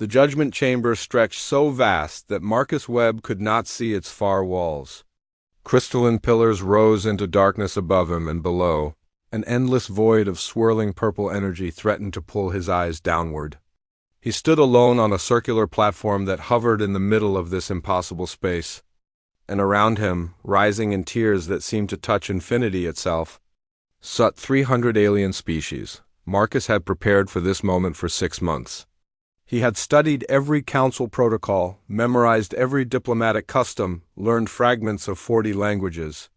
The judgment chamber stretched so vast that Marcus Webb could not see its far walls. Crystalline pillars rose into darkness above him and below. An endless void of swirling purple energy threatened to pull his eyes downward. He stood alone on a circular platform that hovered in the middle of this impossible space. And around him, rising in tiers that seemed to touch infinity itself, sat 300 alien species. Marcus had prepared for this moment for 6 months. He had studied every council protocol, memorized every diplomatic custom, learned fragments of 40 languages.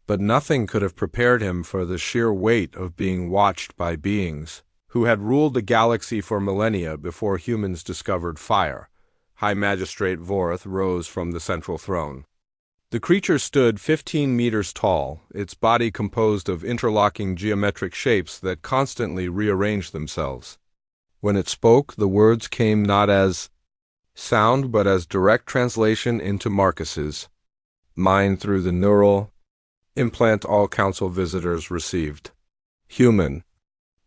But nothing could have prepared him for the sheer weight of being watched by beings who had ruled the galaxy for millennia before humans discovered fire. High Magistrate Vorth rose from the central throne. The creature stood 15 meters tall, its body composed of interlocking geometric shapes that constantly rearranged themselves. When it spoke, the words came not as sound but as direct translation into Marcus's mind through the neural implant all council visitors received. Human.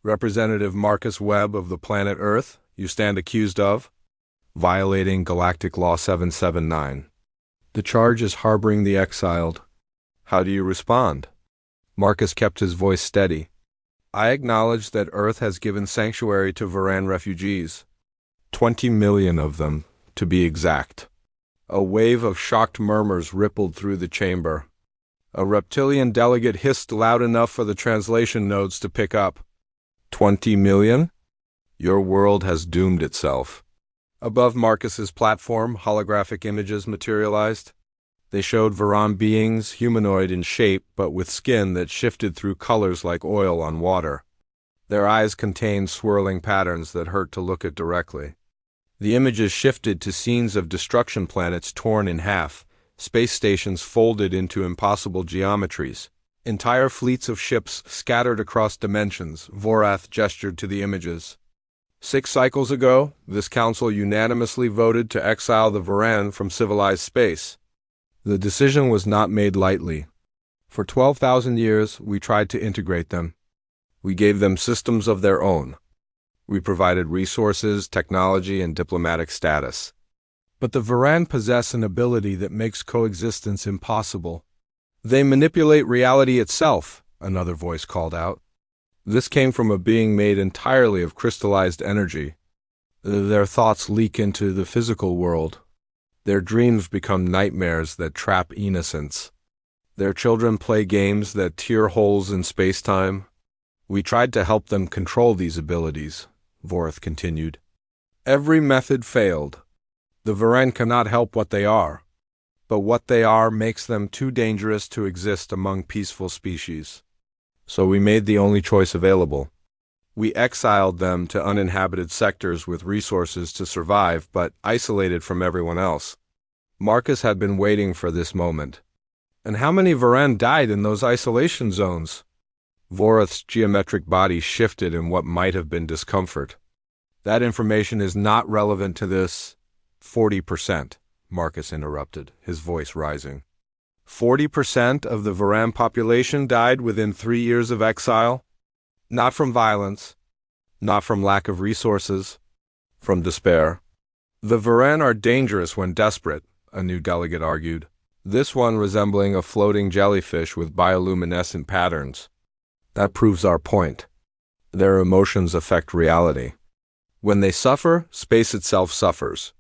Representative Marcus Webb of the planet Earth, you stand accused of violating Galactic Law 779. The charge is harboring the exiled. How do you respond? Marcus kept his voice steady. I acknowledge that Earth has given sanctuary to Varan refugees. 20 million of them, to be exact. A wave of shocked murmurs rippled through the chamber. A reptilian delegate hissed loud enough for the translation nodes to pick up. 20 million? Your world has doomed itself. Above Marcus's platform, holographic images materialized. They showed Varan beings, humanoid in shape but with skin that shifted through colors like oil on water. Their eyes contained swirling patterns that hurt to look at directly. The images shifted to scenes of destruction planets torn in half, space stations folded into impossible geometries, entire fleets of ships scattered across dimensions. Vorath gestured to the images. 6 cycles ago, this council unanimously voted to exile the Varan from civilized space. The decision was not made lightly. For 12,000 years, we tried to integrate them. We gave them systems of their own. We provided resources, technology, and diplomatic status. But the Varan possess an ability that makes coexistence impossible. They manipulate reality itself, another voice called out. This came from a being made entirely of crystallized energy. Their thoughts leak into the physical world. Their dreams become nightmares that trap innocence. Their children play games that tear holes in space-time. We tried to help them control these abilities, Vorth continued. Every method failed. The Varan cannot help what they are, but what they are makes them too dangerous to exist among peaceful species. So we made the only choice available. We exiled them to uninhabited sectors with resources to survive, but isolated from everyone else. Marcus had been waiting for this moment. And how many Varan died in those isolation zones? Vorth's geometric body shifted in what might have been discomfort. That information is not relevant to this. 40%, Marcus interrupted, his voice rising. 40% of the Varan population died within 3 years of exile? Not from violence, not from lack of resources, from despair. The Varan are dangerous when desperate, a new delegate argued, this one resembling a floating jellyfish with bioluminescent patterns. That proves our point. Their emotions affect reality. When they suffer, space itself suffers.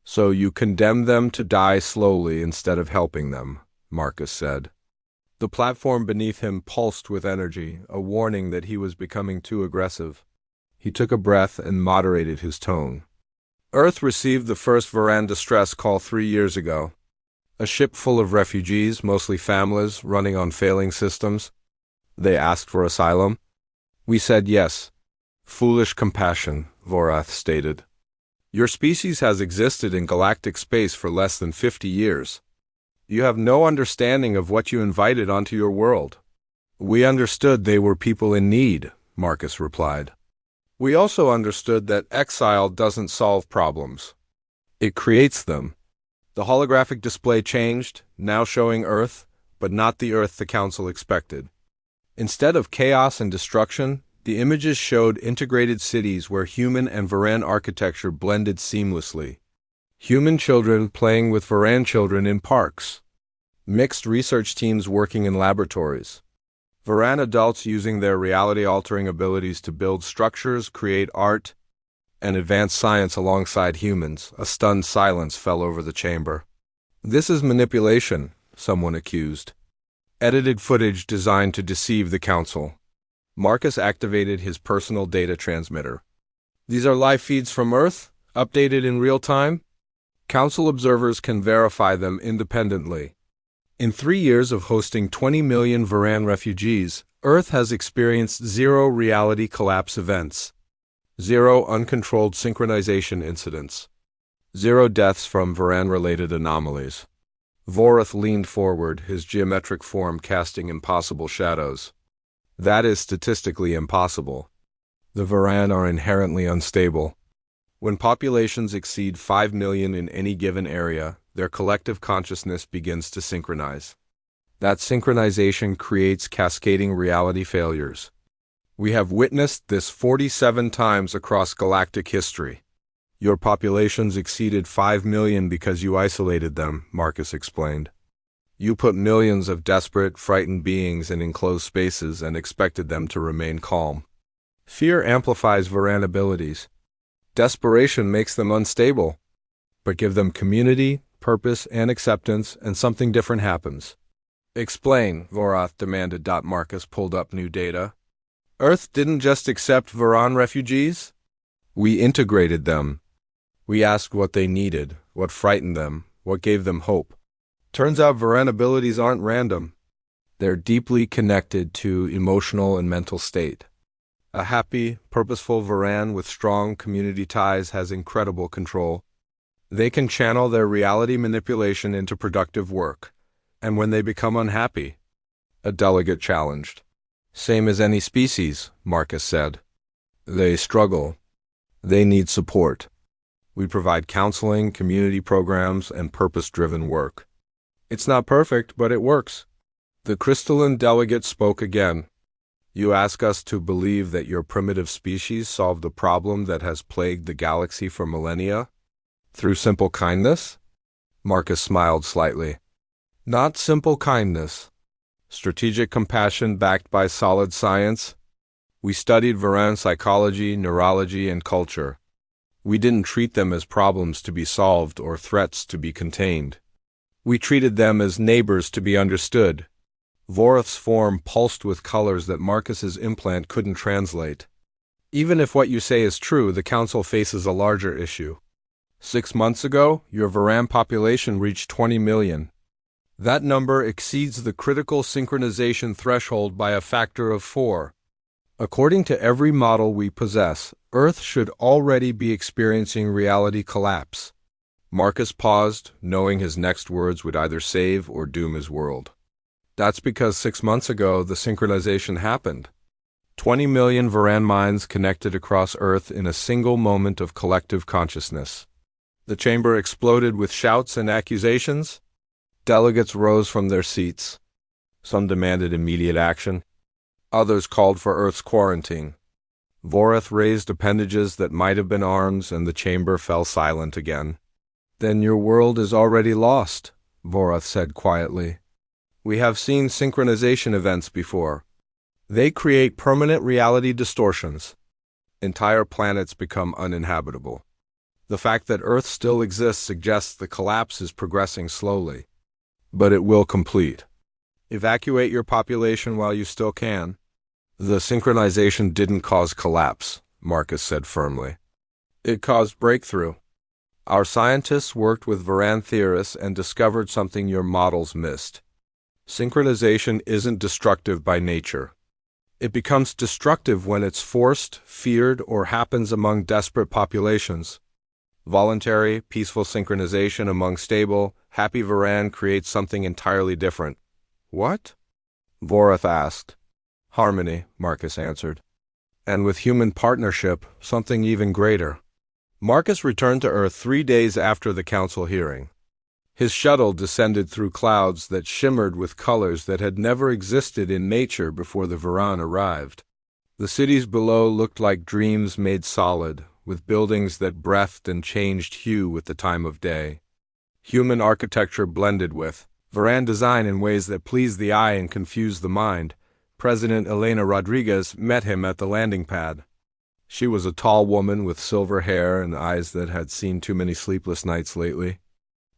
So you condemn them to die slowly instead of helping them, Marcus said. The platform beneath him pulsed with energy, a warning that he was becoming too aggressive. He took a breath and moderated his tone. Earth received the first Varan distress call 3 years ago. A ship full of refugees, mostly families, running on failing systems. They asked for asylum. We said yes. Foolish compassion, Vorath stated. Your species has existed in galactic space for less than 50 years. You have no understanding of what you invited onto your world. We understood they were people in need, Marcus replied. We also understood that exile doesn't solve problems. It creates them. The holographic display changed, now showing Earth, but not the Earth the Council expected. Instead of chaos and destruction, The images showed integrated cities where human and Varan architecture blended seamlessly. Human children playing with Varan children in parks. Mixed research teams working in laboratories. Varan adults using their reality-altering abilities to build structures, create art, and advance science alongside humans. A stunned silence fell over the chamber. "This is manipulation," someone accused. "Edited footage designed to deceive the council." Marcus activated his personal data transmitter. "These are live feeds from Earth, updated in real time? Council observers can verify them independently." In 3 years of hosting 20 million Varan refugees, Earth has experienced 0 reality collapse events, 0 uncontrolled synchronization incidents, 0 deaths from Varan-related anomalies. Vorath leaned forward, his geometric form casting impossible shadows. "That is statistically impossible. The Varan are inherently unstable. When populations exceed 5 million in any given area, their collective consciousness begins to synchronize. That synchronization creates cascading reality failures. We have witnessed this 47 times across galactic history." "Your populations exceeded 5 million because you isolated them," Marcus explained. "You put millions of desperate, frightened beings in enclosed spaces and expected them to remain calm. Fear amplifies Varan abilities. Desperation makes them unstable. But give them community, purpose, and acceptance, and something different happens." "Explain," Vorath demanded. Marcus pulled up new data. "Earth didn't just accept Varan refugees. We integrated them. We asked what they needed, what frightened them, what gave them hope. Turns out Varan abilities aren't random. They're deeply connected to emotional and mental state. A happy, purposeful Varan with strong community ties has incredible control. They can channel their reality manipulation into productive work. And when they become unhappy," a delegate challenged. "Same as any species," Marcus said. "They struggle. They need support. We provide counseling, community programs, and purpose-driven work. It's not perfect, but it works." The crystalline delegate spoke again. "You ask us to believe that your primitive species solved a problem that has plagued the galaxy for millennia? Through simple kindness?" Marcus smiled slightly. "Not simple kindness. Strategic compassion backed by solid science. We studied Varan psychology, neurology, and culture. We didn't treat them as problems to be solved or threats to be contained. We treated them as neighbors to be understood." Vorath's form pulsed with colors that Marcus's implant couldn't translate. "Even if what you say is true, the Council faces a larger issue. 6 months ago, your Varan population reached 20 million. That number exceeds the critical synchronization threshold by a factor of 4. According to every model we possess, Earth should already be experiencing reality collapse." Marcus paused, knowing his next words would either save or doom his world. "That's because 6 months ago the synchronization happened. 20 million Varan minds connected across Earth in a single moment of collective consciousness." The chamber exploded with shouts and accusations. Delegates rose from their seats. Some demanded immediate action. Others called for Earth's quarantine. Vorath raised appendages that might have been arms, and the chamber fell silent again. "Then your world is already lost," Vorath said quietly. "We have seen synchronization events before. They create permanent reality distortions. Entire planets become uninhabitable. The fact that Earth still exists suggests the collapse is progressing slowly. But it will complete. Evacuate your population while you still can." "The synchronization didn't cause collapse," Marcus said firmly. "It caused breakthrough. Our scientists worked with Varan theorists and discovered something your models missed. Synchronization isn't destructive by nature. It becomes destructive when it's forced, feared, or happens among desperate populations. Voluntary, peaceful synchronization among stable, happy Varan creates something entirely different." "What?" Vorath asked. "Harmony," Marcus answered. "And with human partnership, something even greater." Marcus returned to Earth 3 days after the council hearing. His shuttle descended through clouds that shimmered with colors that had never existed in nature before the Varan arrived. The cities below looked like dreams made solid, with buildings that breathed and changed hue with the time of day. Human architecture blended with Varan design in ways that pleased the eye and confused the mind. President Elena Rodriguez met him at the landing pad. She was a tall woman with silver hair and eyes that had seen too many sleepless nights lately.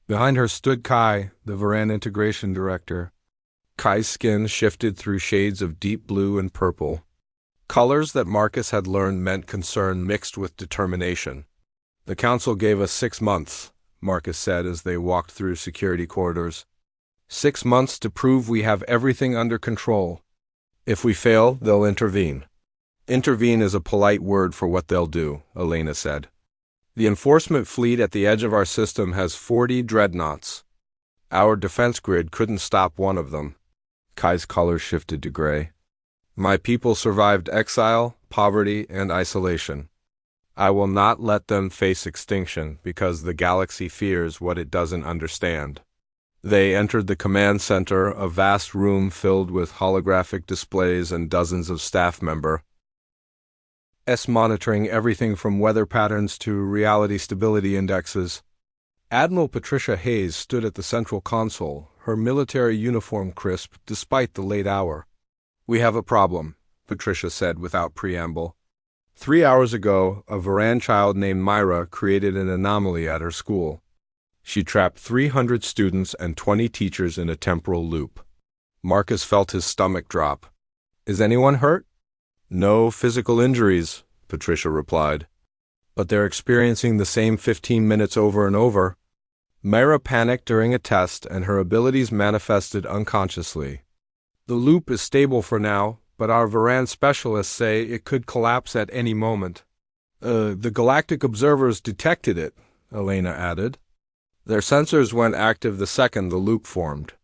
Behind her stood Kai, the Varan integration director. Kai's skin shifted through shades of deep blue and purple. Colors that Marcus had learned meant concern mixed with determination. "The council gave us 6 months," Marcus said as they walked through security corridors. 6 months to prove we have everything under control. If we fail, they'll intervene. Intervene is a polite word for what they'll do, Elena said. The enforcement fleet at the edge of our system has 40 dreadnoughts. Our defense grid couldn't stop one of them. Kai's color shifted to gray. My people survived exile, poverty, and isolation. I will not let them face extinction because the galaxy fears what it doesn't understand. They entered the command center, a vast room filled with holographic displays and dozens of staff members monitoring everything from weather patterns to reality stability indexes. Admiral Patricia Hayes stood at the central console, her military uniform crisp despite the late hour. "We have a problem," Patricia said without preamble. 3 hours ago, a Varan child named Myra created an anomaly at her school. She trapped 300 students and 20 teachers in a temporal loop. Marcus felt his stomach drop. "Is anyone hurt?" "No physical injuries," Patricia replied. "But they're experiencing the same 15 minutes over and over." Myra panicked during a test, and her abilities manifested unconsciously. "The loop is stable for now, but our Varan specialists say it could collapse at any moment." The Galactic observers detected it," Elena added. "Their sensors went active the second the loop formed.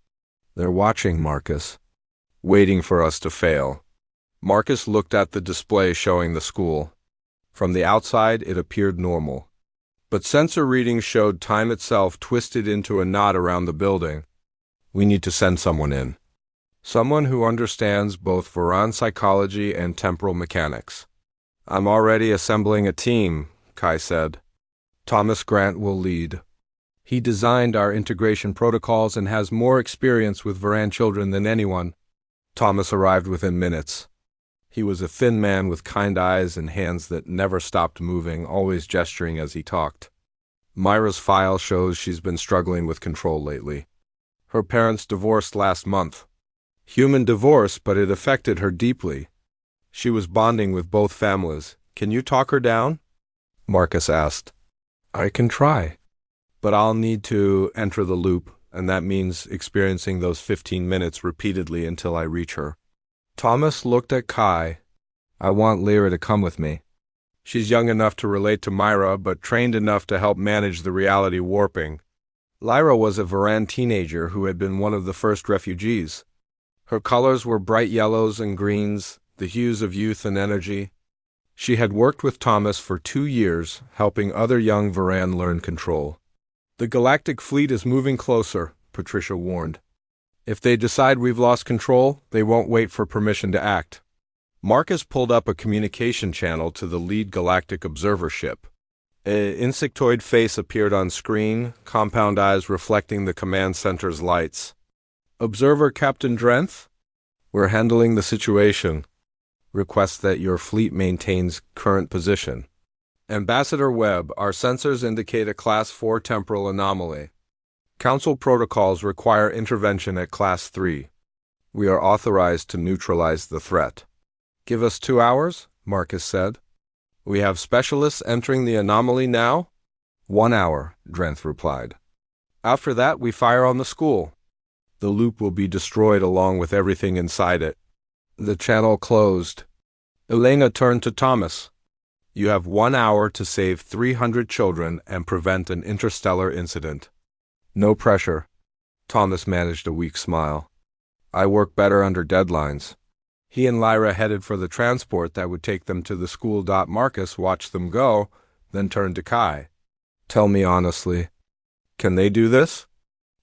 They're watching, Marcus. Waiting for us to fail." Marcus looked at the display showing the school. From the outside, it appeared normal. But sensor readings showed time itself twisted into a knot around the building. "We need to send someone in. Someone who understands both Varan psychology and temporal mechanics." "I'm already assembling a team," Kai said. "Thomas Grant will lead. He designed our integration protocols and has more experience with Varan children than anyone." Thomas arrived within minutes. He was a thin man with kind eyes and hands that never stopped moving, always gesturing as he talked. "Myra's file shows she's been struggling with control lately. Her parents divorced last month. Human divorce, but it affected her deeply. She was bonding with both families. Can you talk her down?" Marcus asked. "I can try. But I'll need to enter the loop, and that means experiencing those 15 minutes repeatedly until I reach her." Thomas looked at Kai. "I want Lyra to come with me. She's young enough to relate to Myra, but trained enough to help manage the reality warping." Lyra was a Varan teenager who had been one of the first refugees. Her colors were bright yellows and greens, the hues of youth and energy. She had worked with Thomas for 2 years, helping other young Varan learn control. "The Galactic fleet is moving closer," Patricia warned. "If they decide we've lost control, they won't wait for permission to act." Marcus pulled up a communication channel to the lead Galactic observer ship. An insectoid face appeared on screen, compound eyes reflecting the command center's lights. "Observer Captain Drenth? We're handling the situation. Request that your fleet maintains current position. Ambassador Webb, our sensors indicate a Class 4 temporal anomaly. Council protocols require intervention at Class 3. We are authorized to neutralize the threat." "Give us 2 hours," Marcus said. "We have specialists entering the anomaly now?" "1 hour," Drenth replied. "After that, we fire on the school. The loop will be destroyed along with everything inside it." The channel closed. Elena turned to Thomas. "You have 1 hour to save 300 children and prevent an interstellar incident." "No pressure." Thomas managed a weak smile. "I work better under deadlines." He and Lyra headed for the transport that would take them to the school. Marcus watched them go, then turned to Kai. "Tell me honestly, can they do this?"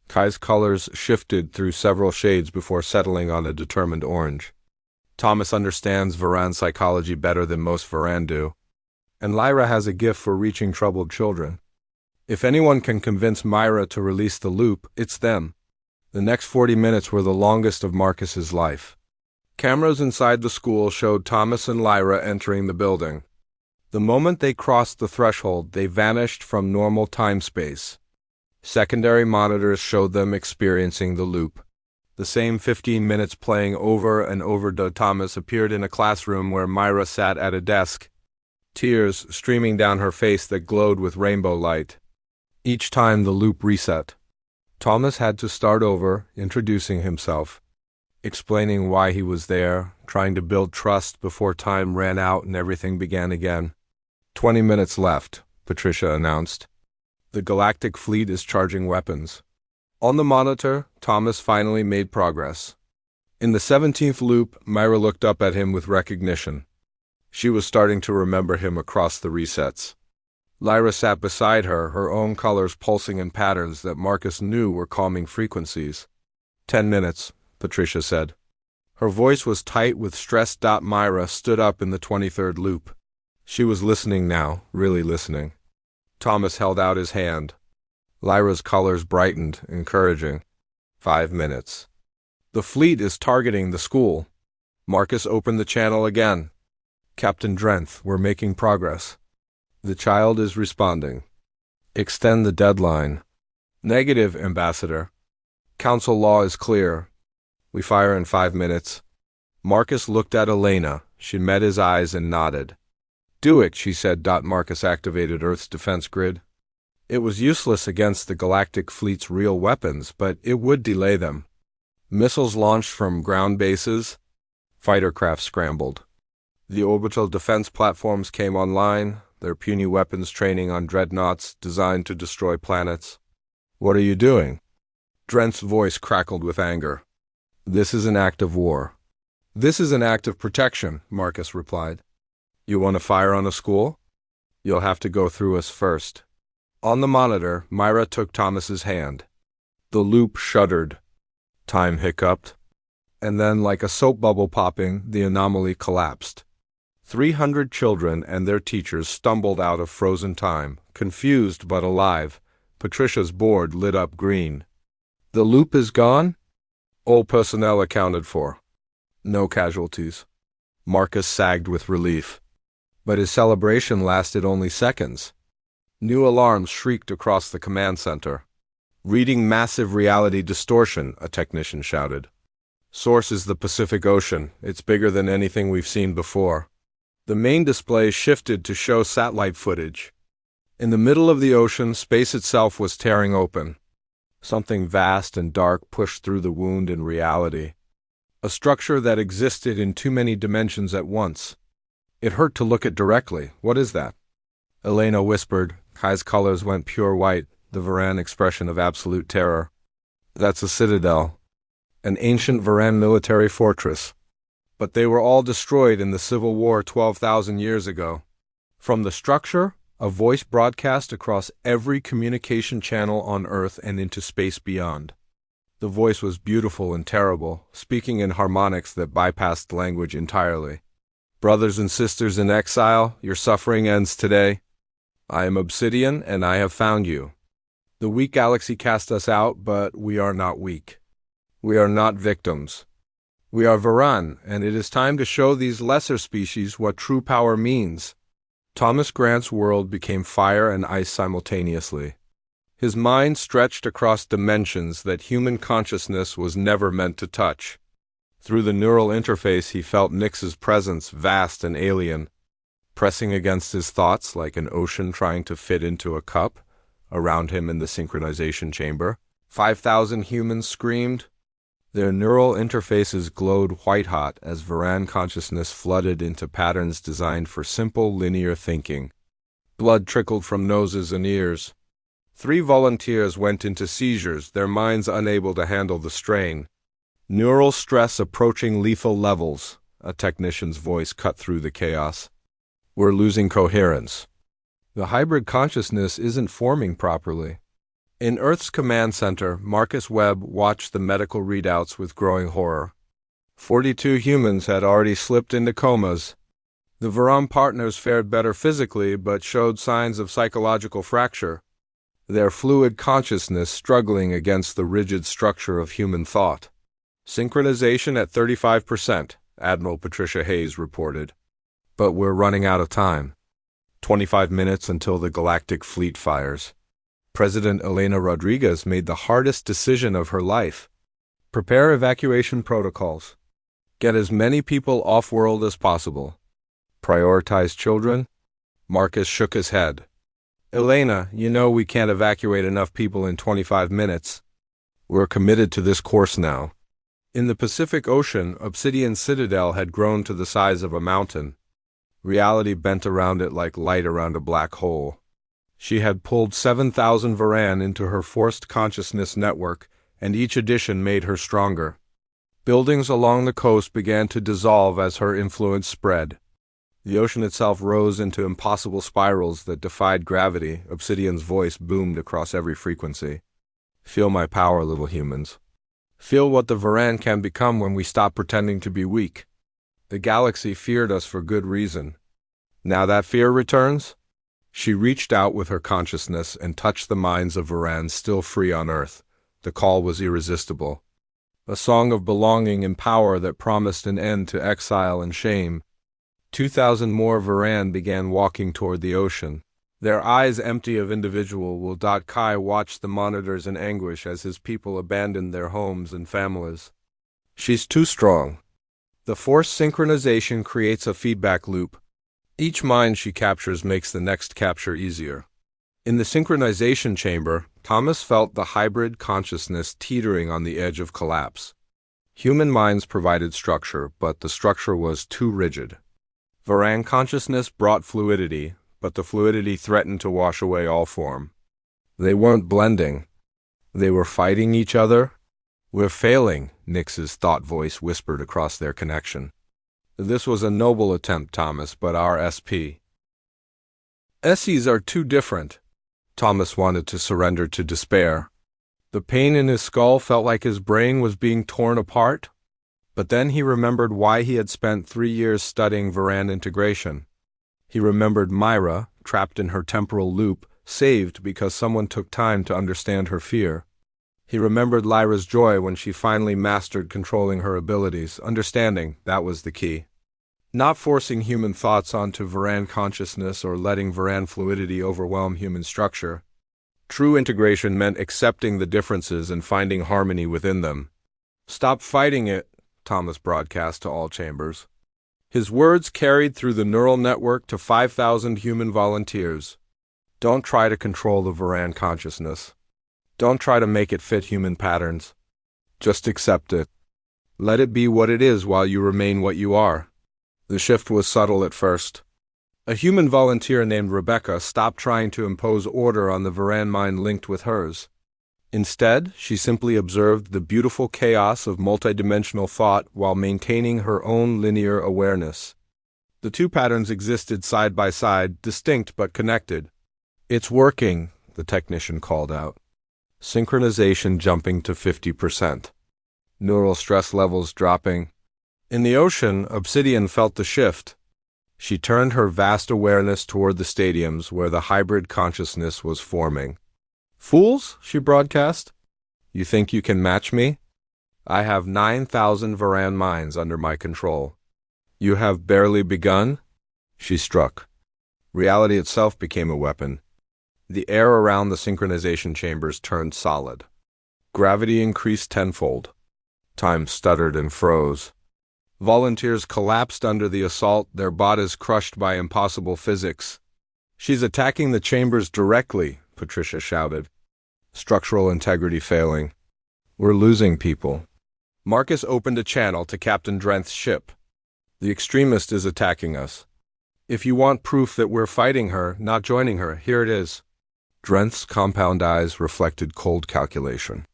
Kai's colors shifted through several shades before settling on a determined orange. Thomas understands Varan psychology better than most Varan do, and Lyra has a gift for reaching troubled children. If anyone can convince Myra to release the loop, it's them. The next 40 minutes were the longest of Marcus's life. Cameras inside the school showed Thomas and Lyra entering the building. The moment they crossed the threshold, they vanished from normal time-space. Secondary monitors showed them experiencing the loop. The same 15 minutes playing over and over. Thomas appeared in a classroom where Myra sat at a desk, tears streaming down her face that glowed with rainbow light. Each time the loop reset, Thomas had to start over, introducing himself, explaining why he was there, trying to build trust before time ran out and everything began again. 20 minutes left, Patricia announced. The Galactic fleet is charging weapons. On the monitor, Thomas finally made progress. In the 17th loop, Myra looked up at him with recognition. She was starting to remember him across the resets. Lyra sat beside her, her own colors pulsing in patterns that Marcus knew were calming frequencies. 10 minutes, Patricia said. Her voice was tight with stress. Myra stood up in the 23rd loop. She was listening now, really listening. Thomas held out his hand. Lyra's colors brightened, encouraging. 5 minutes. The fleet is targeting the school. Marcus opened the channel again. Captain Drenth, we're making progress. The child is responding. Extend the deadline. Negative, Ambassador. Council law is clear. We fire in 5 minutes. Marcus looked at Elena. She met his eyes and nodded. Do it, she said. Marcus activated Earth's defense grid. It was useless against the Galactic fleet's real weapons, but it would delay them. Missiles launched from ground bases. Fighter craft scrambled. The orbital defense platforms came online, their puny weapons training on dreadnoughts designed to destroy planets. What are you doing? Drenth's voice crackled with anger. This is an act of war. This is an act of protection, Marcus replied. You want to fire on a school? You'll have to go through us first. On the monitor, Myra took Thomas's hand. The loop shuddered. Time hiccuped. And then, like a soap bubble popping, the anomaly collapsed. 300 children and their teachers stumbled out of frozen time, confused but alive. Patricia's board lit up green. The loop is gone? All personnel accounted for. No casualties. Marcus sagged with relief. But his celebration lasted only seconds. New alarms shrieked across the command center. Reading massive reality distortion, a technician shouted. Source is the Pacific Ocean. It's bigger than anything we've seen before. The main display shifted to show satellite footage. In the middle of the ocean, space itself was tearing open. Something vast and dark pushed through the wound in reality. A structure that existed in too many dimensions at once. It hurt to look at directly. What is that? Elena whispered. Kai's colors went pure white, the Varan expression of absolute terror. That's a citadel. An ancient Varan military fortress. But they were all destroyed in the Civil War 12,000 years ago. From the structure, a voice broadcast across every communication channel on Earth and into space beyond. The voice was beautiful and terrible, speaking in harmonics that bypassed language entirely. Brothers and sisters in exile, your suffering ends today. I am Obsidian, and I have found you. The weak galaxy cast us out, but we are not weak. We are not victims. We are Varan, and it is time to show these lesser species what true power means. Thomas Grant's world became fire and ice simultaneously. His mind stretched across dimensions that human consciousness was never meant to touch. Through the neural interface he felt Nyx's presence, vast and alien, pressing against his thoughts like an ocean trying to fit into a cup. Around him in the synchronization chamber, 5,000 humans screamed. Their neural interfaces glowed white-hot as Varan consciousness flooded into patterns designed for simple, linear thinking. Blood trickled from noses and ears. 3 volunteers went into seizures, their minds unable to handle the strain. Neural stress approaching lethal levels, a technician's voice cut through the chaos. We're losing coherence. The hybrid consciousness isn't forming properly. In Earth's command center, Marcus Webb watched the medical readouts with growing horror. 42 humans had already slipped into comas. The Varam partners fared better physically but showed signs of psychological fracture, their fluid consciousness struggling against the rigid structure of human thought. Synchronization at 35%, Admiral Patricia Hayes reported. But we're running out of time. 25 minutes until the Galactic Fleet fires. President Elena Rodriguez made the hardest decision of her life. Prepare evacuation protocols. Get as many people off-world as possible. Prioritize children? Marcus shook his head. Elena, you know we can't evacuate enough people in 25 minutes. We're committed to this course now. In the Pacific Ocean, Obsidian Citadel had grown to the size of a mountain. Reality bent around it like light around a black hole. She had pulled 7,000 Varan into her forced consciousness network, and each addition made her stronger. Buildings along the coast began to dissolve as her influence spread. The ocean itself rose into impossible spirals that defied gravity. Obsidian's voice boomed across every frequency. Feel my power, little humans. Feel what the Varan can become when we stop pretending to be weak. The galaxy feared us for good reason. Now that fear returns? She reached out with her consciousness and touched the minds of Varan still free on Earth. The call was irresistible. A song of belonging and power that promised an end to exile and shame. 2,000 more Varan began walking toward the ocean. Their eyes empty of individual, Will. Kai watched the monitors in anguish as his people abandoned their homes and families. She's too strong. The forced synchronization creates a feedback loop. Each mind she captures makes the next capture easier. In the synchronization chamber, Thomas felt the hybrid consciousness teetering on the edge of collapse. Human minds provided structure, but the structure was too rigid. Varan consciousness brought fluidity, but the fluidity threatened to wash away all form. They weren't blending. They were fighting each other. We're failing, Nix's thought voice whispered across their connection. This was a noble attempt, Thomas, but our SP. SEs are too different. Thomas wanted to surrender to despair. The pain in his skull felt like his brain was being torn apart. But then he remembered why he had spent 3 years studying Varan integration. He remembered Myra, trapped in her temporal loop, saved because someone took time to understand her fear. He remembered Lyra's joy when she finally mastered controlling her abilities, understanding that was the key. Not forcing human thoughts onto Varan consciousness or letting Varan fluidity overwhelm human structure. True integration meant accepting the differences and finding harmony within them. Stop fighting it, Thomas broadcast to all chambers. His words carried through the neural network to 5,000 human volunteers. Don't try to control the Varan consciousness. Don't try to make it fit human patterns. Just accept it. Let it be what it is while you remain what you are. The shift was subtle at first. A human volunteer named Rebecca stopped trying to impose order on the Varan mind linked with hers. Instead, she simply observed the beautiful chaos of multidimensional thought while maintaining her own linear awareness. The two patterns existed side by side, distinct but connected. It's working, the technician called out. Synchronization jumping to 50%. Neural stress levels dropping. In the ocean, Obsidian felt the shift. She turned her vast awareness toward the stadiums where the hybrid consciousness was forming. Fools, she broadcast. You think you can match me? I have 9,000 Varan minds under my control. You have barely begun? She struck. Reality itself became a weapon. The air around the synchronization chambers turned solid. Gravity increased tenfold. Time stuttered and froze. Volunteers collapsed under the assault, their bodies crushed by impossible physics. She's attacking the chambers directly, Patricia shouted. Structural integrity failing. We're losing people. Marcus opened a channel to Captain Drenth's ship. The extremist is attacking us. If you want proof that we're fighting her, not joining her, here it is. Drenth's compound eyes reflected cold calculation.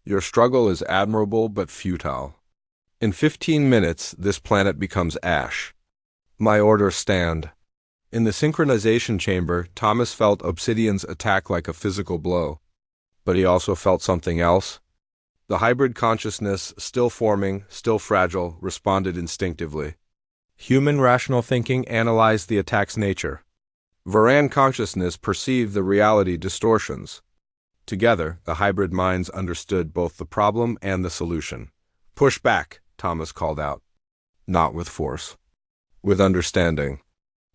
Your struggle is admirable but futile. In 15 minutes, this planet becomes ash. My orders stand. In the synchronization chamber, Thomas felt Obsidian's attack like a physical blow. But he also felt something else. The hybrid consciousness, still forming, still fragile, responded instinctively. Human rational thinking analyzed the attack's nature. Varan consciousness perceived the reality distortions. Together, the hybrid minds understood both the problem and the solution. "Push back," Thomas called out. "Not with force. With understanding.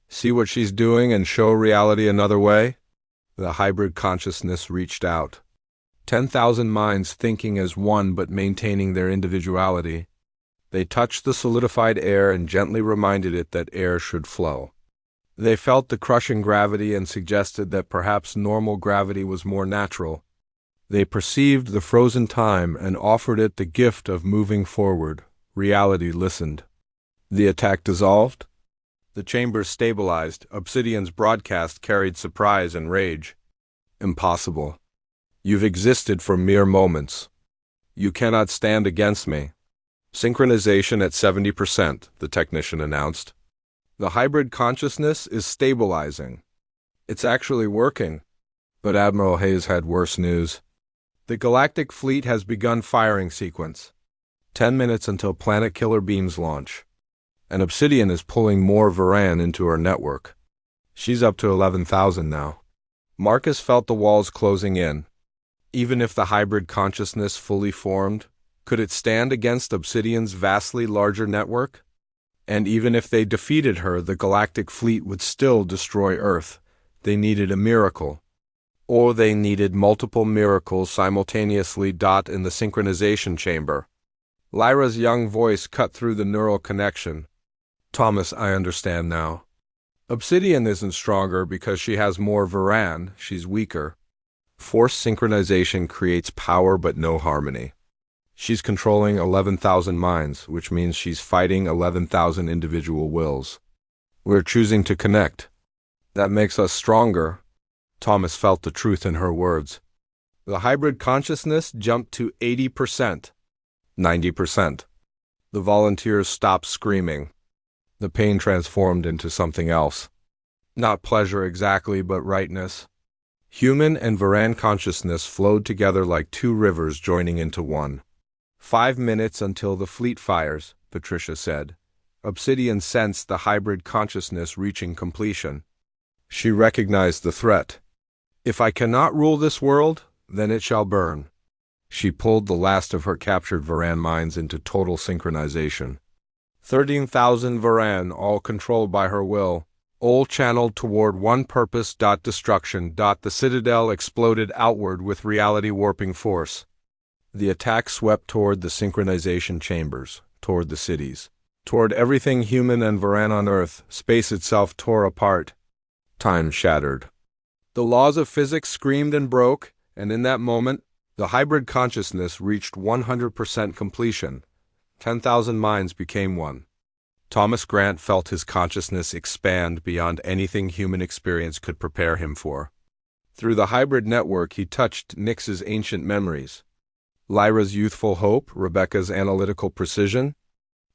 See what she's doing and show reality another way?" The hybrid consciousness reached out. 10,000 minds thinking as one but maintaining their individuality. They touched the solidified air and gently reminded it that air should flow. They felt the crushing gravity and suggested that perhaps normal gravity was more natural. They perceived the frozen time and offered it the gift of moving forward. Reality listened. The attack dissolved. The chambers stabilized. Obsidian's broadcast carried surprise and rage. "Impossible. You've existed for mere moments. You cannot stand against me." "Synchronization at 70%, the technician announced. "The hybrid consciousness is stabilizing. It's actually working." But Admiral Hayes had worse news. "The Galactic Fleet has begun firing sequence. 10 minutes until planet killer beams launch. And Obsidian is pulling more Varan into her network. She's up to 11,000 now." Marcus felt the walls closing in. Even if the hybrid consciousness fully formed, could it stand against Obsidian's vastly larger network? And even if they defeated her, the Galactic Fleet would still destroy Earth. They needed a miracle. Or they needed multiple miracles simultaneously. In the synchronization chamber. Lyra's young voice cut through the neural connection. "Thomas, I understand now. Obsidian isn't stronger because she has more Varan, she's weaker. Forced synchronization creates power but no harmony. She's controlling 11,000 minds, which means she's fighting 11,000 individual wills. We're choosing to connect. That makes us stronger." Thomas felt the truth in her words. The hybrid consciousness jumped to 80%. 90%. The volunteers stopped screaming. The pain transformed into something else. Not pleasure exactly, but rightness. Human and Varan consciousness flowed together like two rivers joining into one. 5 minutes until the fleet fires, Patricia said. Obsidian sensed the hybrid consciousness reaching completion. She recognized the threat. "If I cannot rule this world, then it shall burn." She pulled the last of her captured Varan minds into total synchronization. 13,000 Varan, all controlled by her will, all channeled toward one purpose. Destruction. The citadel exploded outward with reality warping force. The attack swept toward the synchronization chambers, toward the cities, toward everything human and Varan on Earth. Space itself tore apart. Time shattered. The laws of physics screamed and broke, and in that moment, the hybrid consciousness reached 100% completion. 10,000 minds became one. Thomas Grant felt his consciousness expand beyond anything human experience could prepare him for. Through the hybrid network, he touched Nyx's ancient memories. Lyra's youthful hope, Rebecca's analytical precision,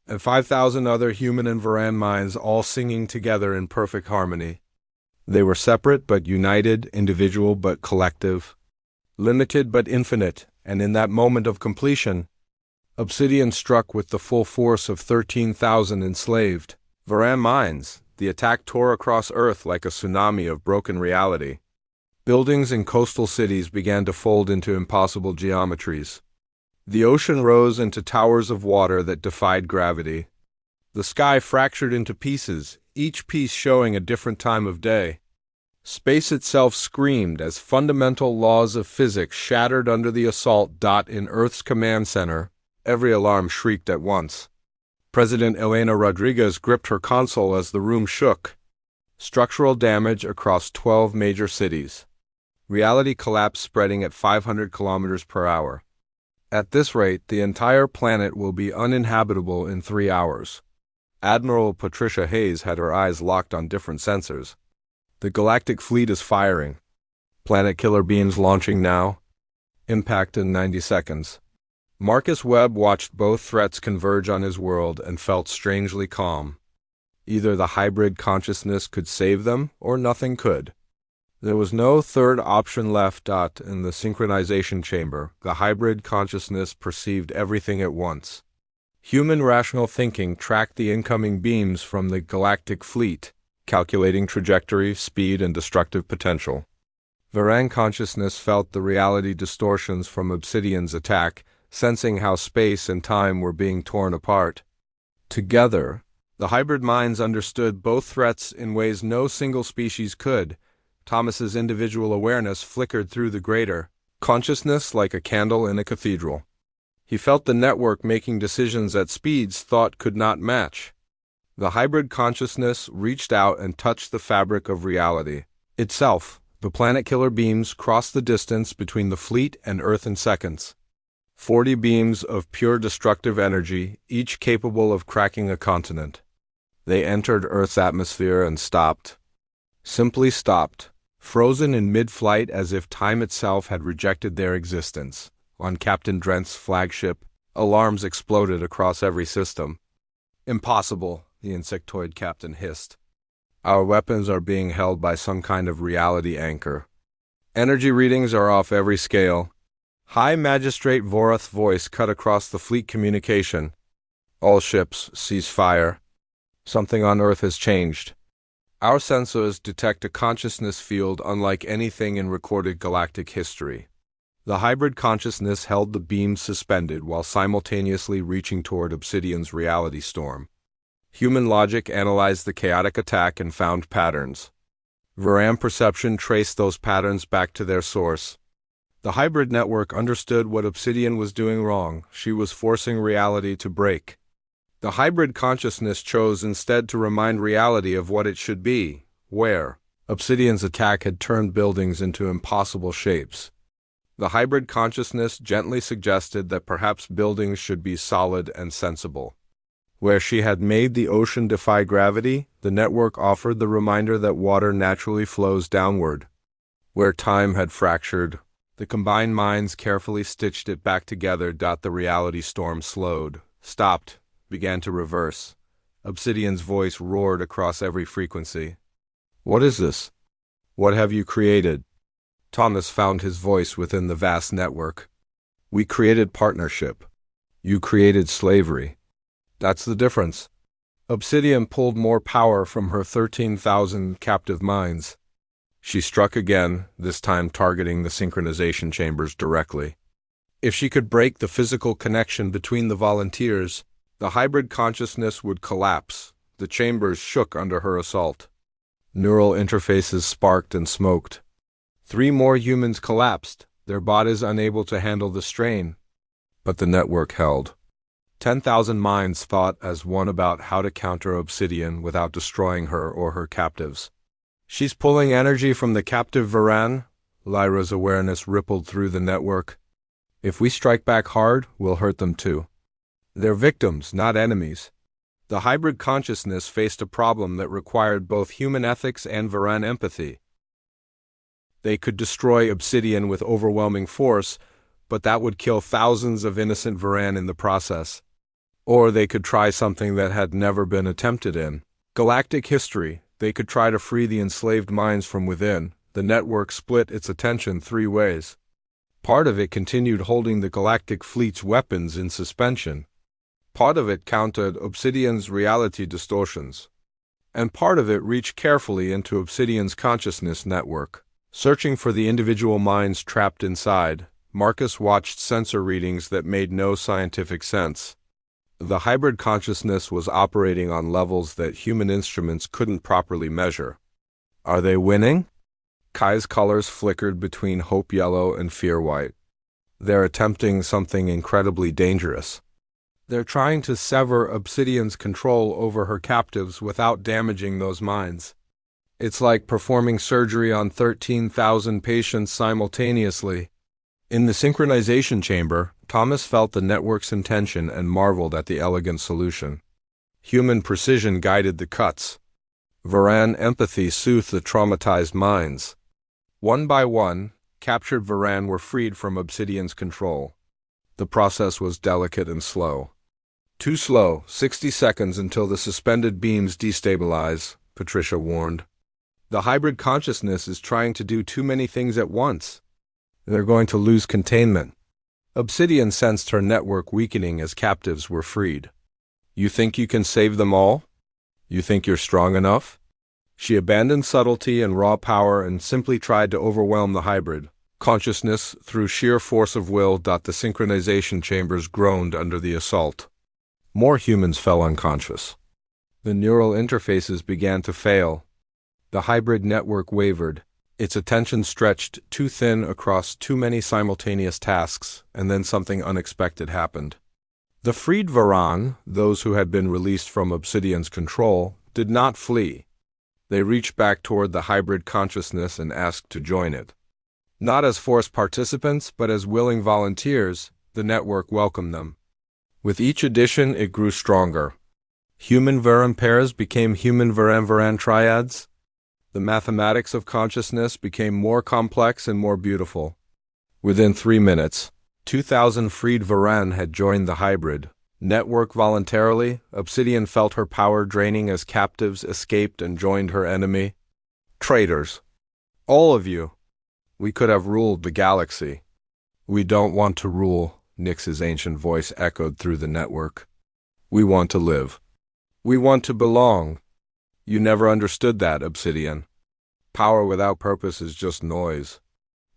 and 5,000 other human and Varan minds all singing together in perfect harmony. They were separate but united, individual but collective, limited but infinite, and in that moment of completion, Obsidian struck with the full force of 13,000 enslaved Varan minds. The attack tore across Earth like a tsunami of broken reality. Buildings in coastal cities began to fold into impossible geometries. The ocean rose into towers of water that defied gravity. The sky fractured into pieces, each piece showing a different time of day. Space itself screamed as fundamental laws of physics shattered under the assault. In Earth's command center, every alarm shrieked at once. President Elena Rodriguez gripped her console as the room shook. Structural damage across 12 major cities. Reality collapse spreading at 500 kilometers per hour. At this rate, the entire planet will be uninhabitable in 3 hours. Admiral Patricia Hayes had her eyes locked on different sensors. The Galactic Fleet is firing. Planet killer beams launching now. Impact in 90 seconds. Marcus Webb watched both threats converge on his world and felt strangely calm. Either the hybrid consciousness could save them, or nothing could. There was no third option left. In the synchronization chamber, the hybrid consciousness perceived everything at once. Human rational thinking tracked the incoming beams from the galactic fleet, calculating trajectory, speed, and destructive potential. Varan consciousness felt the reality distortions from Obsidian's attack, sensing how space and time were being torn apart. Together, the hybrid minds understood both threats in ways no single species could. Thomas's individual awareness flickered through the greater consciousness like a candle in a cathedral. He felt the network making decisions at speeds thought could not match. The hybrid consciousness reached out and touched the fabric of reality itself. The planet-killer beams crossed the distance between the fleet and Earth in seconds. 40 beams of pure destructive energy, each capable of cracking a continent. They entered Earth's atmosphere and stopped. Simply stopped, frozen in mid-flight as if time itself had rejected their existence. On Captain Drent's flagship, alarms exploded across every system. "Impossible," the insectoid captain hissed. "Our weapons are being held by some kind of reality anchor. Energy readings are off every scale." High Magistrate Vorath's voice cut across the fleet communication. "All ships, cease fire. Something on Earth has changed. Our sensors detect a consciousness field unlike anything in recorded galactic history." The hybrid consciousness held the beams suspended while simultaneously reaching toward Obsidian's reality storm. Human logic analyzed the chaotic attack and found patterns. Varan perception traced those patterns back to their source. The hybrid network understood what Obsidian was doing wrong. She was forcing reality to break. The hybrid consciousness chose instead to remind reality of what it should be, where. Obsidian's attack had turned buildings into impossible shapes. The hybrid consciousness gently suggested that perhaps buildings should be solid and sensible. Where she had made the ocean defy gravity, the network offered the reminder that water naturally flows downward. Where time had fractured, the combined minds carefully stitched it back together. The reality storm slowed, stopped, began to reverse. Obsidian's voice roared across every frequency. "What is this? What have you created?" Thomas found his voice within the vast network. "We created partnership. You created slavery. That's the difference." Obsidian pulled more power from her 13,000 captive minds. She struck again, this time targeting the synchronization chambers directly. If she could break the physical connection between the volunteers, the hybrid consciousness would collapse. The chambers shook under her assault. Neural interfaces sparked and smoked. 3 more humans collapsed, their bodies unable to handle the strain. But the network held. 10,000 minds thought as one about how to counter Obsidian without destroying her or her captives. "She's pulling energy from the captive Varan," Lyra's awareness rippled through the network. "If we strike back hard, we'll hurt them too. They're victims, not enemies." The hybrid consciousness faced a problem that required both human ethics and Varan empathy. They could destroy Obsidian with overwhelming force, but that would kill thousands of innocent Varan in the process. Or they could try something that had never been attempted in galactic history. They could try to free the enslaved minds from within. The network split its attention 3 ways. Part of it continued holding the galactic fleet's weapons in suspension. Part of it countered Obsidian's reality distortions. And part of it reached carefully into Obsidian's consciousness network. Searching for the individual minds trapped inside, Marcus watched sensor readings that made no scientific sense. The hybrid consciousness was operating on levels that human instruments couldn't properly measure. "Are they winning?" Kai's colors flickered between hope yellow and fear white. "They're attempting something incredibly dangerous. They're trying to sever Obsidian's control over her captives without damaging those minds. It's like performing surgery on 13,000 patients simultaneously." In the synchronization chamber, Thomas felt the network's intention and marveled at the elegant solution. Human precision guided the cuts. Varan empathy soothed the traumatized minds. One by one, captured Varan were freed from Obsidian's control. The process was delicate and slow. "Too slow, 60 seconds until the suspended beams destabilize," Patricia warned. The hybrid consciousness is trying to do too many things at once. They're going to lose containment. Obsidian sensed her network weakening as captives were freed. You think you can save them all? You think you're strong enough? She abandoned subtlety and raw power and simply tried to overwhelm the hybrid consciousness through sheer force of will. The synchronization chambers groaned under the assault. More humans fell unconscious. The neural interfaces began to fail. The hybrid network wavered. Its attention stretched too thin across too many simultaneous tasks, and then something unexpected happened. The freed Varan, those who had been released from Obsidian's control, did not flee. They reached back toward the hybrid consciousness and asked to join it. Not as forced participants, but as willing volunteers, the network welcomed them. With each addition, it grew stronger. Human Varan pairs became human Varan triads. The mathematics of consciousness became more complex and more beautiful. Within 3 minutes, 2,000 freed Varan had joined the hybrid network voluntarily. Obsidian felt her power draining as captives escaped and joined her enemy. Traitors! All of you! We could have ruled the galaxy. We don't want to rule, Nyx's ancient voice echoed through the network. We want to live. We want to belong. You never understood that, Obsidian. Power without purpose is just noise.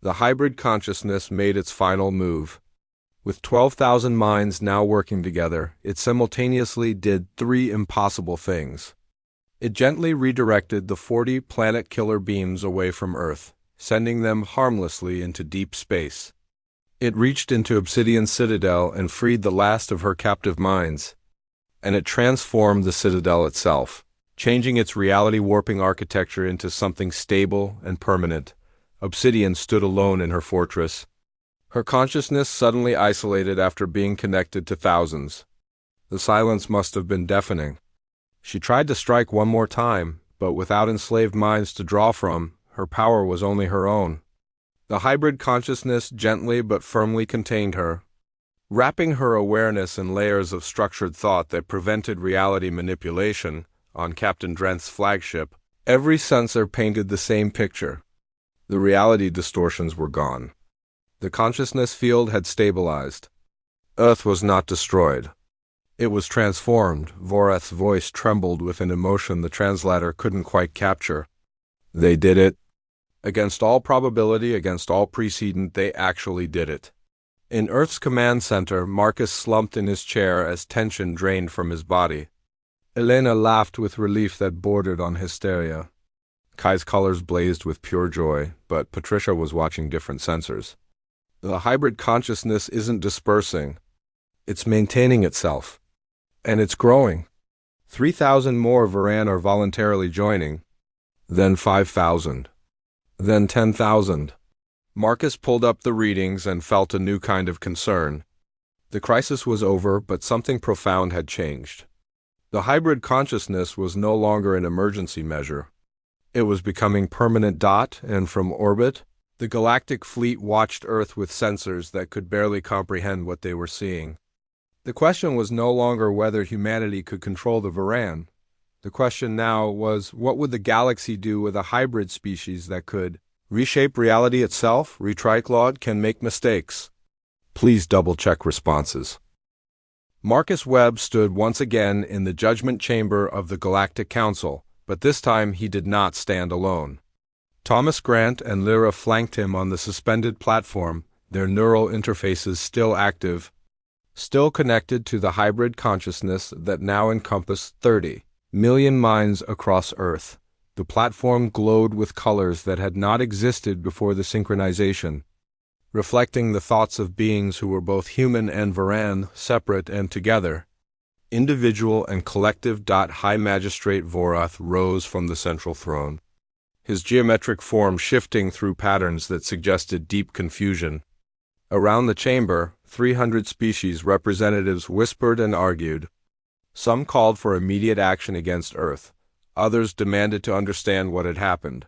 The hybrid consciousness made its final move. With 12,000 minds now working together, it simultaneously did 3 impossible things. It gently redirected the 40 planet killer beams away from Earth, sending them harmlessly into deep space. It reached into Obsidian's citadel and freed the last of her captive minds. And it transformed the citadel itself, changing its reality-warping architecture into something stable and permanent. Obsidian stood alone in her fortress. Her consciousness suddenly isolated after being connected to thousands. The silence must have been deafening. She tried to strike one more time, but without enslaved minds to draw from, her power was only her own. The hybrid consciousness gently but firmly contained her, wrapping her awareness in layers of structured thought that prevented reality manipulation. On Captain Drenth's flagship, every sensor painted the same picture. The reality distortions were gone. The consciousness field had stabilized. Earth was not destroyed. It was transformed. Vorath's voice trembled with an emotion the translator couldn't quite capture. They did it. Against all probability, against all precedent, they actually did it. In Earth's command center, Marcus slumped in his chair as tension drained from his body. Elena laughed with relief that bordered on hysteria. Kai's colors blazed with pure joy, but Patricia was watching different sensors. The hybrid consciousness isn't dispersing. It's maintaining itself. And it's growing. 3,000 more Varan are voluntarily joining. Then 5,000. Then 10,000. Marcus pulled up the readings and felt a new kind of concern. The crisis was over, but something profound had changed. The hybrid consciousness was no longer an emergency measure. It was becoming permanent. And from orbit, the galactic fleet watched Earth with sensors that could barely comprehend what they were seeing. The question was no longer whether humanity could control the Varan. The question now was, what would the galaxy do with a hybrid species that could reshape reality itself? Retriclod can make mistakes. Please double-check responses. Marcus Webb stood once again in the judgment chamber of the Galactic Council, but this time he did not stand alone. Thomas Grant and Lyra flanked him on the suspended platform, their neural interfaces still active, still connected to the hybrid consciousness that now encompassed 30 million minds across Earth. The platform glowed with colors that had not existed before the synchronization, reflecting the thoughts of beings who were both human and Varan, separate and together. Individual and collective. High Magistrate Vorath rose from the central throne, his geometric form shifting through patterns that suggested deep confusion. Around the chamber, 300 species representatives whispered and argued. Some called for immediate action against Earth. Others demanded to understand what had happened.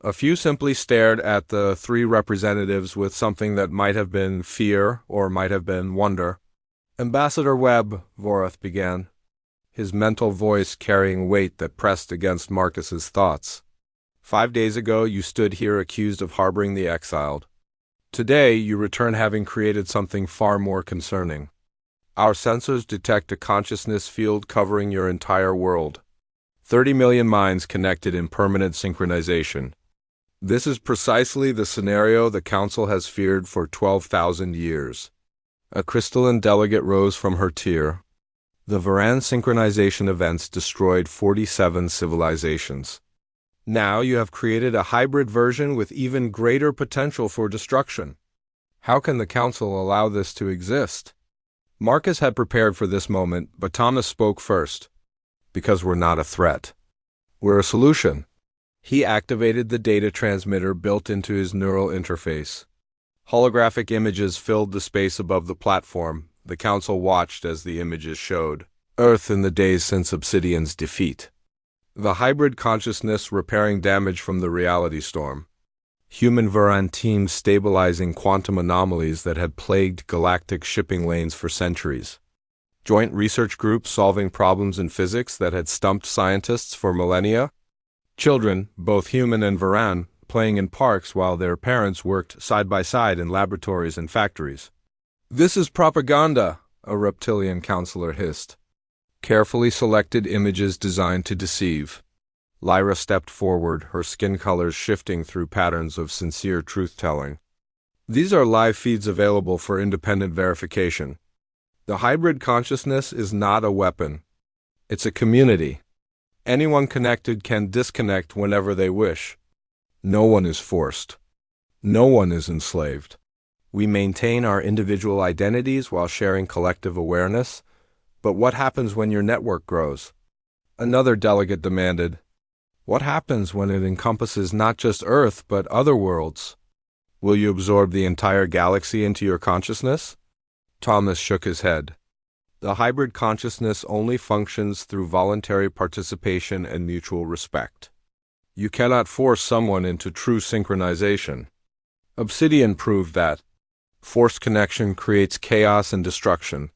A few simply stared at the 3 representatives with something that might have been fear or might have been wonder. Ambassador Webb, Vorath began, his mental voice carrying weight that pressed against Marcus's thoughts. 5 days ago, you stood here accused of harboring the exiled. Today, you return having created something far more concerning. Our sensors detect a consciousness field covering your entire world. 30 million minds connected in permanent synchronization. This is precisely the scenario the Council has feared for 12,000 years. A crystalline delegate rose from her tier. The Varan synchronization events destroyed 47 civilizations. Now you have created a hybrid version with even greater potential for destruction. How can the Council allow this to exist? Marcus had prepared for this moment, but Thomas spoke first. Because we're not a threat. We're a solution. He activated the data transmitter built into his neural interface. Holographic images filled the space above the platform. The Council watched as the images showed Earth in the days since Obsidian's defeat. The hybrid consciousness repairing damage from the reality storm. Human Varan teams stabilizing quantum anomalies that had plagued galactic shipping lanes for centuries. Joint research groups solving problems in physics that had stumped scientists for millennia. Children, both human and Varan, playing in parks while their parents worked side by side in laboratories and factories. "This is propaganda," a reptilian counselor hissed. Carefully selected images designed to deceive. Lyra stepped forward, her skin colors shifting through patterns of sincere truth-telling. These are live feeds available for independent verification. The hybrid consciousness is not a weapon. It's a community. Anyone connected can disconnect whenever they wish. No one is forced. No one is enslaved. We maintain our individual identities while sharing collective awareness. But what happens when your network grows? Another delegate demanded. What happens when it encompasses not just Earth, but other worlds? Will you absorb the entire galaxy into your consciousness? Thomas shook his head. The hybrid consciousness only functions through voluntary participation and mutual respect. You cannot force someone into true synchronization. Obsidian proved that. Forced connection creates chaos and destruction.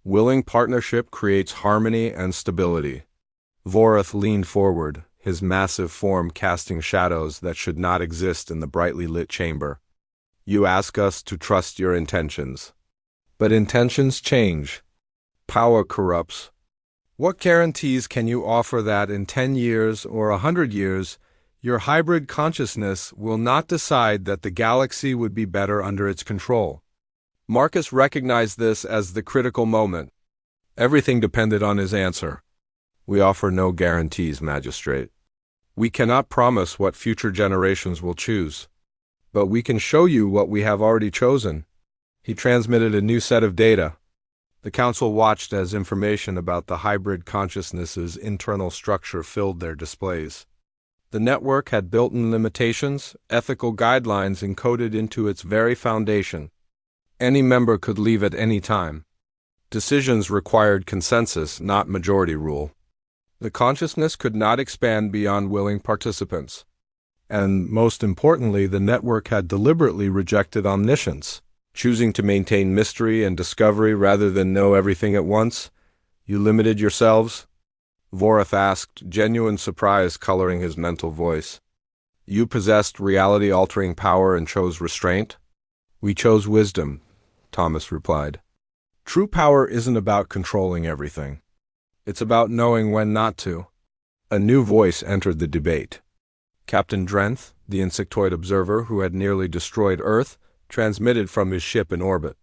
Willing partnership creates harmony and stability. Vorath leaned forward, his massive form casting shadows that should not exist in the brightly lit chamber. You ask us to trust your intentions. But intentions change. Power corrupts. What guarantees can you offer that in 10 years or 100 years, your hybrid consciousness will not decide that the galaxy would be better under its control? Marcus recognized this as the critical moment. Everything depended on his answer. We offer no guarantees, Magistrate. We cannot promise what future generations will choose. But we can show you what we have already chosen. He transmitted a new set of data. The Council watched as information about the hybrid consciousness's internal structure filled their displays. The network had built-in limitations, ethical guidelines encoded into its very foundation. Any member could leave at any time. Decisions required consensus, not majority rule. The consciousness could not expand beyond willing participants. And, most importantly, the network had deliberately rejected omniscience, choosing to maintain mystery and discovery rather than know everything at once. You limited yourselves? Vorath asked, genuine surprise coloring his mental voice. You possessed reality-altering power and chose restraint? We chose wisdom, Thomas replied. True power isn't about controlling everything. It's about knowing when not to. A new voice entered the debate. Captain Drenth, the insectoid observer who had nearly destroyed Earth, transmitted from his ship in orbit.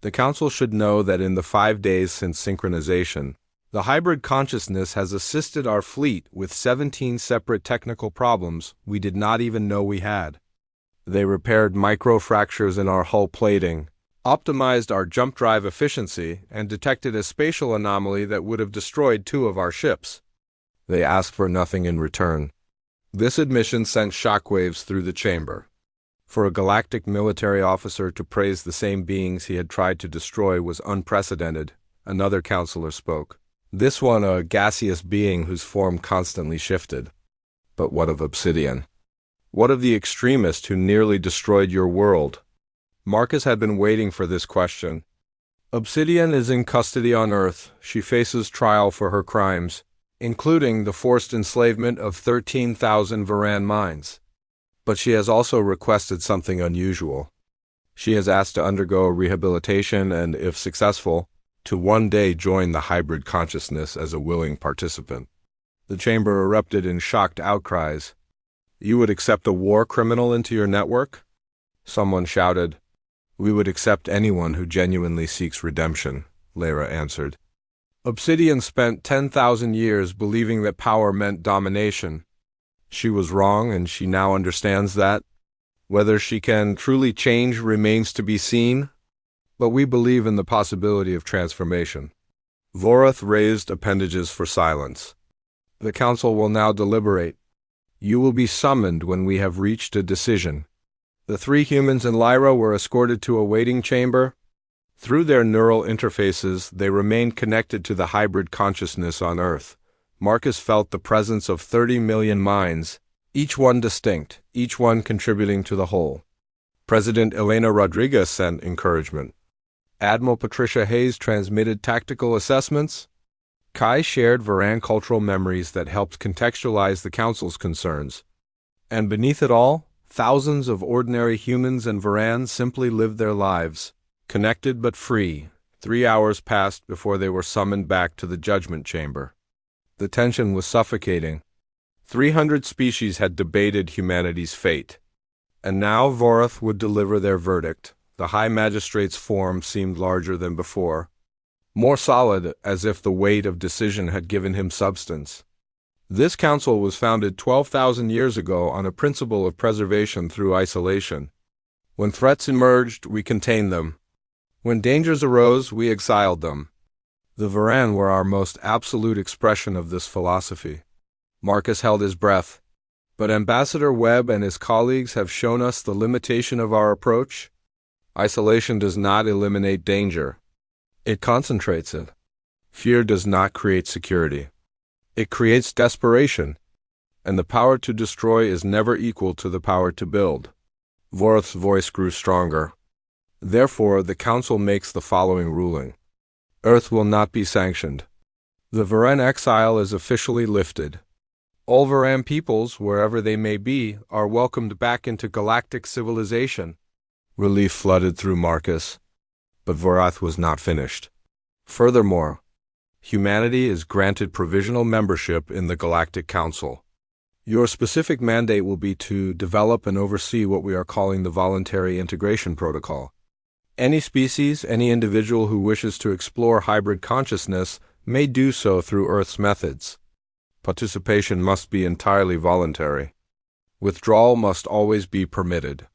The Council should know that in the 5 days since synchronization, the hybrid consciousness has assisted our fleet with 17 separate technical problems we did not even know we had. They repaired microfractures in our hull plating, optimized our jump drive efficiency, and detected a spatial anomaly that would have destroyed 2 of our ships. They asked for nothing in return. This admission sent shockwaves through the chamber. For a galactic military officer to praise the same beings he had tried to destroy was unprecedented, another counselor spoke. This one a gaseous being whose form constantly shifted. But what of Obsidian? What of the extremist who nearly destroyed your world? Marcus had been waiting for this question. Obsidian is in custody on Earth. She faces trial for her crimes. including the forced enslavement of 13,000 Varan minds. But she has also requested something unusual. She has asked to undergo rehabilitation and, if successful, to one day join the hybrid consciousness as a willing participant. The chamber erupted in shocked outcries. "You would accept a war criminal into your network?" Someone shouted. "We would accept anyone who genuinely seeks redemption," Lyra answered. Obsidian spent 10,000 years believing that power meant domination. She was wrong, and she now understands that. Whether she can truly change remains to be seen, but we believe in the possibility of transformation. Vorath raised appendages for silence. The council will now deliberate. You will be summoned when we have reached a decision. The three humans and Lyra were escorted to a waiting chamber. Through their neural interfaces, they remained connected to the hybrid consciousness on Earth. Marcus felt the presence of 30 million minds, each one distinct, each one contributing to the whole. President Elena Rodriguez sent encouragement. Admiral Patricia Hayes transmitted tactical assessments. Kai shared Varan cultural memories that helped contextualize the Council's concerns. And beneath it all, thousands of ordinary humans and Varan simply lived their lives, connected but free. 3 hours passed before they were summoned back to the judgment chamber. The tension was suffocating. 300 species had debated humanity's fate. And now Vorath would deliver their verdict. The High Magistrate's form seemed larger than before, more solid, as if the weight of decision had given him substance. This council was founded 12,000 years ago on a principle of preservation through isolation. When threats emerged, we contained them. When dangers arose, we exiled them. The Varan were our most absolute expression of this philosophy. Marcus held his breath. But Ambassador Webb and his colleagues have shown us the limitation of our approach. Isolation does not eliminate danger. It concentrates it. Fear does not create security. It creates desperation. And the power to destroy is never equal to the power to build. Vorath's voice grew stronger. Therefore, the Council makes the following ruling. Earth will not be sanctioned. The Varan exile is officially lifted. All Varan peoples, wherever they may be, are welcomed back into galactic civilization. Relief flooded through Marcus, but Vorath was not finished. Furthermore, humanity is granted provisional membership in the Galactic Council. Your specific mandate will be to develop and oversee what we are calling the Voluntary Integration Protocol. Any species, any individual who wishes to explore hybrid consciousness may do so through Earth's methods. Participation must be entirely voluntary. Withdrawal must always be permitted.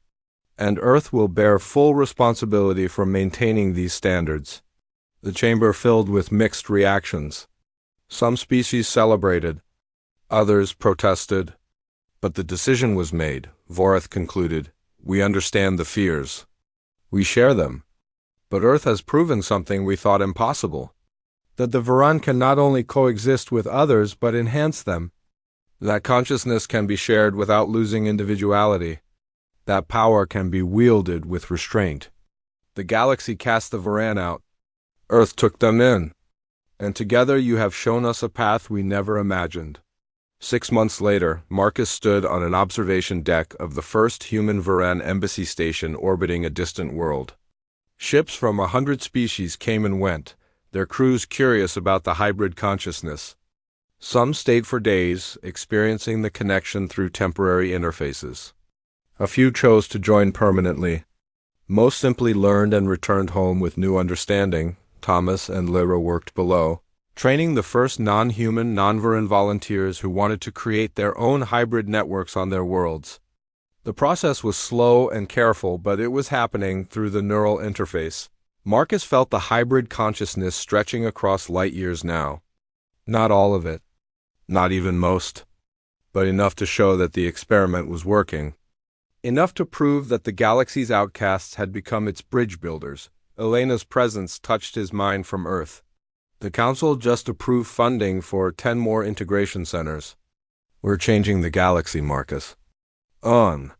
And Earth will bear full responsibility for maintaining these standards. The chamber filled with mixed reactions. Some species celebrated, others protested. But the decision was made, Vorath concluded. We understand the fears. We share them. But Earth has proven something we thought impossible. That the Varan can not only coexist with others but enhance them. That consciousness can be shared without losing individuality. That power can be wielded with restraint. The galaxy cast the Varan out. Earth took them in. And together you have shown us a path we never imagined. 6 months later, Marcus stood on an observation deck of the first human Varan embassy station orbiting a distant world. Ships from 100 species came and went, their crews curious about the hybrid consciousness. Some stayed for days, experiencing the connection through temporary interfaces. A few chose to join permanently. Most simply learned and returned home with new understanding. Thomas and Lyra worked below, training the first non-human, non-Varan volunteers who wanted to create their own hybrid networks on their worlds. The process was slow and careful, but it was happening through the neural interface. Marcus felt the hybrid consciousness stretching across light years now. Not all of it, not even most, but enough to show that the experiment was working. Enough to prove that the galaxy's outcasts had become its bridge builders. Elena's presence touched his mind from Earth. The Council just approved funding for 10 more integration centers. We're changing the galaxy, Marcus. On.